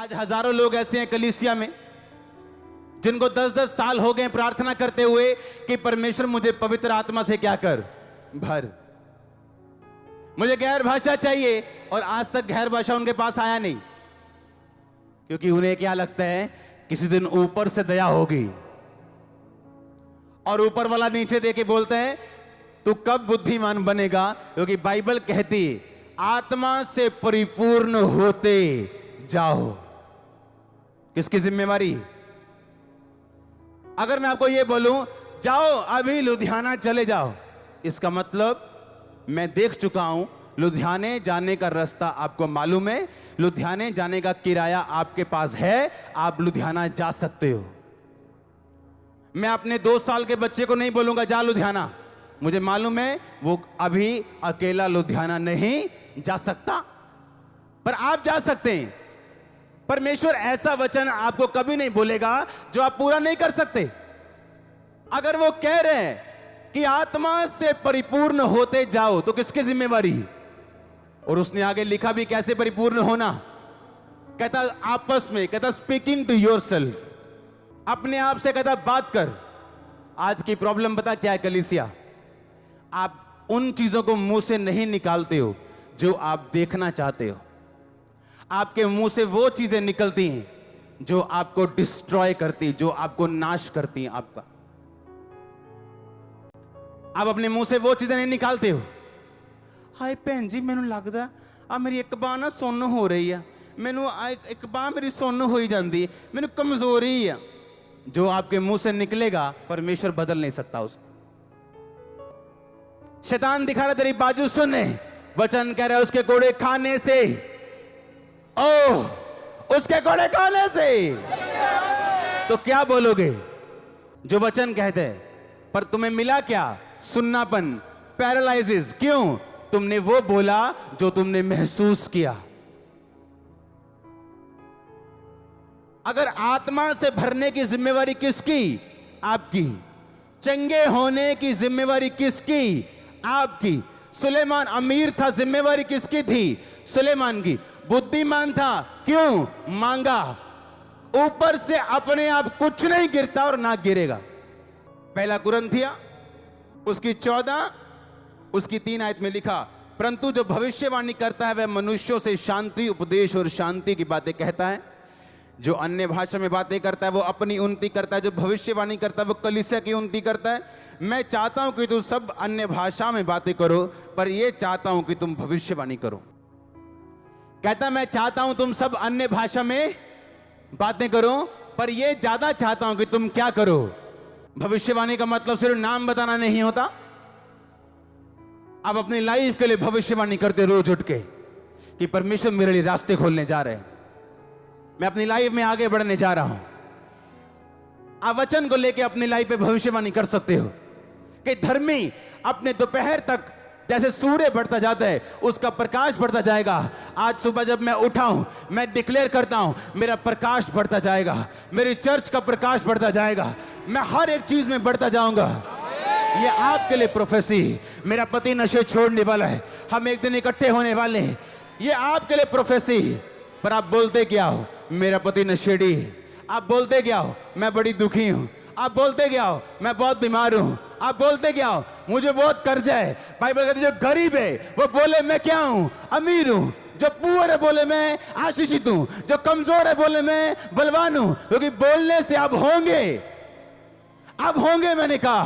आज हजारों लोग ऐसे हैं कलीसिया में जिनको 10-10 साल हो गए प्रार्थना करते हुए कि परमेश्वर मुझे पवित्र आत्मा से क्या कर, भर, मुझे गैर भाषा चाहिए, और आज तक गैर भाषा उनके पास आया नहीं, क्योंकि उन्हें क्या लगता है किसी दिन ऊपर से दया होगी और ऊपर वाला नीचे देके बोलते हैं तू कब बुद्धिमान बनेगा, क्योंकि बाइबल कहती है आत्मा से परिपूर्ण होते जाओ। किसकी जिम्मेवारी? अगर मैं आपको यह बोलूं जाओ अभी लुधियाना चले जाओ, इसका मतलब मैं देख चुका हूं लुधियाने जाने का रास्ता आपको मालूम है, लुधियाने जाने का किराया आपके पास है, आप लुधियाना जा सकते हो। मैं अपने 2 साल के बच्चे को नहीं बोलूंगा जा लुधियाना, मुझे मालूम है वो अभी अकेला लुधियाना नहीं जा सकता, पर आप जा सकते हैं। परमेश्वर ऐसा वचन आपको कभी नहीं बोलेगा जो आप पूरा नहीं कर सकते। अगर वो कह रहे हैं कि आत्मा से परिपूर्ण होते जाओ तो किसकी जिम्मेवारी? और उसने आगे लिखा भी कैसे परिपूर्ण होना, कहता आपस में, कहता स्पीकिंग टू योरसेल्फ, अपने आप से कहता बात कर। आज की प्रॉब्लम पता क्या है कलीसिया? आप उन चीजों को मुंह से नहीं निकालते हो जो आप देखना चाहते हो, आपके मुंह से वो चीजें निकलती हैं जो आपको डिस्ट्रॉय करती, जो आपको नाश करती हैं। आपका आप अपने मुंह से वो चीजें नहीं निकालते हो। हाय भैन जी मैनू लगदा आ मेरी एक बांह ना सुन्न हो रही है, मैनू एक बांह मेरी सुन्न हो ही जाती है, मैनू कमजोरी है। जो आपके मुंह से निकलेगा परमेश्वर बदल नहीं सकता उसको। शैतान दिखा रहा तेरी बाजू सुने, वचन कह रहा है उसके कोड़े खाने से, ओह उसके कोड़े खाने से। तो क्या बोलोगे जो वचन कहते हैं, पर तुम्हें मिला क्या? सुन्नापन, पैरालाइसिस। क्यों? तुमने वो बोला जो तुमने महसूस किया। अगर आत्मा से भरने की जिम्मेवारी किसकी? आपकी। चंगे होने की जिम्मेवारी किसकी? आपकी। सुलेमान अमीर था, जिम्मेवारी किसकी थी? सुलेमान की। बुद्धिमान था, क्यों? मांगा। ऊपर से अपने आप कुछ नहीं गिरता और ना गिरेगा। पहला कुरिन्थिया उसकी 14 उसकी 3 आयत में लिखा, परंतु जो भविष्यवाणी करता है वह मनुष्यों से शांति, उपदेश और शांति की बातें कहता है। जो अन्य भाषा में बातें करता है वो अपनी उन्नति करता है, जो भविष्यवाणी करता है वो कलीसिया की उन्नति करता है। मैं चाहता हूं कि तुम सब अन्य भाषा में बातें करो, पर यह चाहता हूं कि तुम भविष्यवाणी करो। कहता मैं चाहता हूं तुम सब अन्य भाषा में बातें करो, पर यह ज्यादा चाहता हूं कि तुम क्या करो? भविष्यवाणी का मतलब सिर्फ नाम बताना नहीं होता। आप अपनी लाइफ के लिए भविष्यवाणी करते रोज उठ के कि परमेश्वर मेरे लिए रास्ते खोलने जा रहे हैं, मैं अपनी लाइफ में आगे बढ़ने जा रहा हूं। आप वचन को लेके अपनी लाइफ पे भविष्यवाणी कर सकते हो कि धर्मी अपने दोपहर तक जैसे सूर्य बढ़ता जाता है उसका प्रकाश बढ़ता जाएगा। आज सुबह जब मैं उठा हूं मैं डिक्लेयर करता हूं मेरा प्रकाश बढ़ता जाएगा, मेरी चर्च का प्रकाश बढ़ता जाएगा, मैं हर एक चीज में बढ़ता जाऊंगा। ये आपके लिए प्रोफेसी। मेरा पति नशे छोड़ने वाला है, हम एक दिन इकट्ठे होने वाले हैं, ये आपके लिए प्रोफेसी। पर आप बोलते क्या हो? मेरा पति नशेड़ी। आप बोलते क्या हो? मैं बड़ी दुखी हूं। आप बोलते क्या हो? मैं बहुत बीमार हूं। आप बोलते क्या हो? मुझे बहुत कर्जा है। बाइबल कहती है जो गरीब है वो बोले मैं क्या हूं? अमीर हूं। जो पुअर है बोले मैं आशीषित हूं। जो कमजोर है बोले मैं बलवान हूं। क्योंकि बोलने से आप होंगे, आप होंगे, मैंने कहा।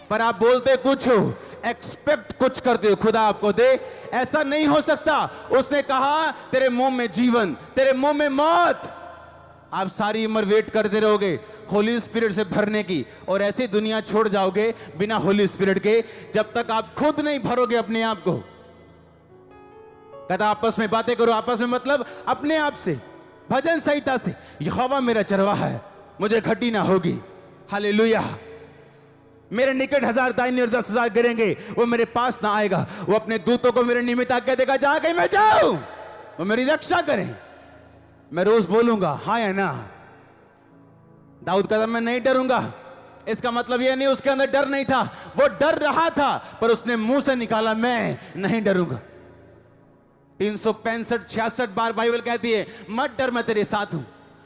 पर आप बोलते कुछ हो, एक्सपेक्ट कुछ करते हो खुदा आपको दे। ऐसा नहीं हो सकता। उसने कहा तेरे मुंह में जीवन, तेरे मुंह में मौत। आप सारी उम्र वेट करते रहोगे होली स्पिरिट से भरने की, और ऐसी दुनिया छोड़ जाओगे बिना होली स्पिरिट के जब तक आप खुद नहीं भरोगे अपने आप को। कहता आपस में बातें करो। आपस में मतलब अपने आप से, भजन संहिता से। यहोवा मेरा चरवाहा है, मुझे घटी ना होगी। हालेलुया। मेरे निकट 1000 दाहिनी और 10,000 गिरेंगे, वो मेरे पास ना आएगा। वो अपने दूतों को मेरे निमित्त आज्ञा देगा, जहां कहीं मैं जाऊं वो मेरी रक्षा करें। मैं रोज बोलूंगा हाँ या ना। दाऊद कहता मैं नहीं डरूंगा। इसका मतलब यह नहीं उसके अंदर डर नहीं था, वो डर रहा था, पर उसने मुंह से निकाला मैं नहीं डरूंगा। 365-66 बार बाइबल कहती है मत डर मैं तेरे साथ हूं।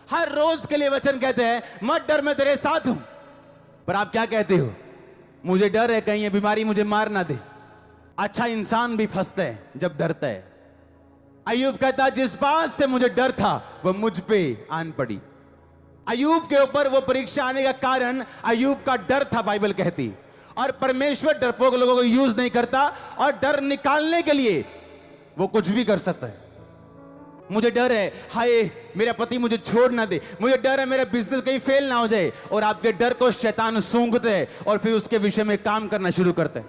हर रोज के लिए वचन कहते हैं मत डर मैं तेरे साथ हूं। पर आप क्या कहते हो? मुझे डर है कहीं ये बीमारी मुझे मार ना दे। अच्छा इंसान भी फंसता है जब डरता है। अय्यूब कहता जिस बात से मुझे डर था वह मुझ पे आन पड़ी। अय्यूब के ऊपर वो परीक्षा आने का कारण अय्यूब का डर था, बाइबल कहती। और परमेश्वर डरपोक लोगों को यूज नहीं करता, और डर निकालने के लिए वो कुछ भी कर सकता है। मुझे डर है हाय मेरा पति मुझे छोड़ ना दे, मुझे डर है मेरा बिजनेस कहीं फेल ना हो जाए, और आपके डर को शैतान सूंघते है और फिर उसके विषय में काम करना शुरू करते हैं।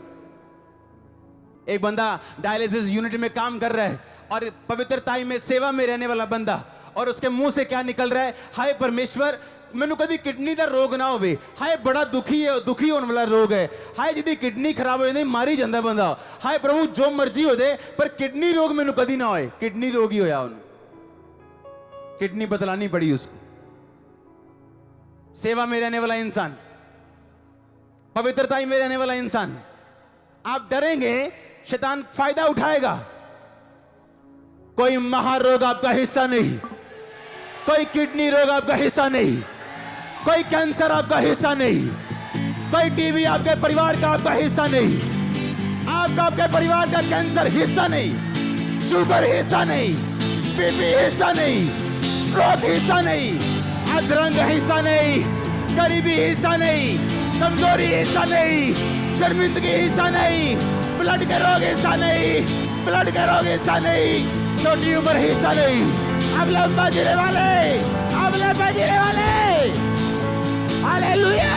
एक बंदा डायलिसिस यूनिट में काम कर रहा है और पवित्रताई में सेवा में रहने वाला बंदा, और उसके मुंह से क्या निकल रहा है? हाय परमेश्वर मैनू कभी किडनी का रोग ना होवे, हाय बड़ा दुखी होने वाला रोग है, हाय जिदी किडनी खराब हो जाती मारी जाता बंदा, हाय प्रभु जो मर्जी हो जाए पर किडनी रोग मैनू कभी ना होए। किडनी रोग ही होया उन्हें, किडनी बदलानी पड़ी उसको। सेवा में रहने वाला इंसान, पवित्रताई में रहने वाला इंसान, आप डरेंगे शैतान फायदा उठाएगा। कोई महारोग आपका हिस्सा नहीं, कोई किडनी रोग आपका हिस्सा नहीं, कोई कैंसर आपका हिस्सा नहीं, कोई टीबी आपके परिवार का आपका हिस्सा नहीं, आपके परिवार का कैंसर हिस्सा नहीं, शुगर हिस्सा नहीं, बीपी हिस्सा नहीं, स्ट्रोक हिस्सा नहीं, अधरंग हिस्सा नहीं, गरीबी हिस्सा नहीं, कमजोरी हिस्सा नहीं, शर्मिंदगी हिस्सा नहीं, ब्लड के रोग हिस्सा नहीं, ब्लड के रोग हिस्सा नहीं, छोटी उम्र हिस्सा नहीं, अब लंबा जीने वाले, हालेलुया।